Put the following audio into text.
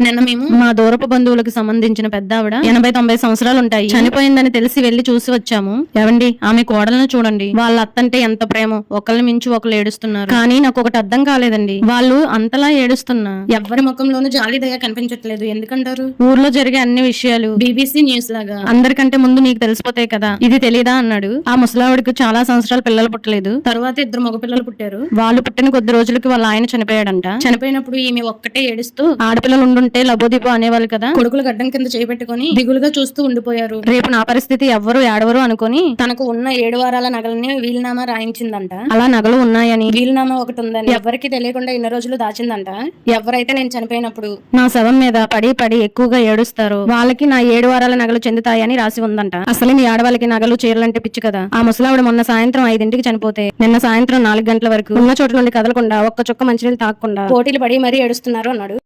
నిన్న మేము మా దూరపు బంధువులకు సంబంధించిన పెద్ద ఆవిడ 80-90 సంవత్సరాలు ఉంటాయి, చనిపోయిందని తెలిసి వెళ్లి చూసి వచ్చాము. ఏవండి, ఆమె కోడలను చూడండి, వాళ్ళ అత్తంటే ఎంత ప్రేమ, ఒకళ్ళని మించి ఒకళ్ళు ఏడుస్తున్నారు. కానీ నాకు ఒకటి అర్థం కాలేదండి, వాళ్ళు అంతలా ఏడుస్తున్నా ఎవరి ముఖంలోనూ జాలి దయ కనిపించట్లేదు. ఎందుకంటారు? ఊర్లో జరిగే అన్ని విషయాలు బీబీసీ న్యూస్ లాగా అందరికంటే ముందు నీకు తెలిసిపోతాయి కదా, ఇది తెలీదా అన్నాడు. ఆ ముసలావిడికి చాలా సంవత్సరాలు పిల్లలు పుట్టలేదు, తర్వాత 2 మగ పిల్లలు పుట్టారు. వాళ్ళు పుట్టిన కొద్ది రోజులకి వాళ్ళ ఆయన చనిపోయాడంట. చనిపోయినప్పుడు ఈమె ఒక్కటే ఏడుస్తూ, ఆడపిల్లలు ఉండుంటే లబోదిపో అనేవాళ్ళు కదా, కొడుకులు గడ్డం కింద చేపెట్టుకుని దిగులుగా చూస్తూ ఉండిపోయారు. రేపు నా పరిస్థితి ఎవ్వరు ఏడవరు అనుకుని తనకు ఉన్న 7 వారాల నగలని వీలునామా రాయించిందంట. అలా నగలు ఉన్నాయని, వీలునామా ఒకటి ఉందని ఎవరికి తెలియకుండా ఇన్ని రోజులు దాచిందంట. ఎవరైతే నేను చనిపోయినప్పుడు నా శవం మీద పడి పడి ఎక్కువగా ఏడుస్తారో వాళ్ళకి నా 7 వారాల నగలు చెందుతాయని రాసి ఉందంట. అసలు మీ ఆడవాళ్ళకి నగలు చీరలంటే పిచ్చి కదా. ఆ ముసలావిడ మొన్న సాయంత్రం 5ంటికి చనిపోతే నిన్న సాయంత్రం 4 గంటల వరకు ఉన్న చోట్ల నుండి కదలకుండా ఒక్క చుక్క మంచినీళ్ళు తాగకుండా పోటీలు పడి మరీ ఏడుస్తున్నారు అన్నాడు.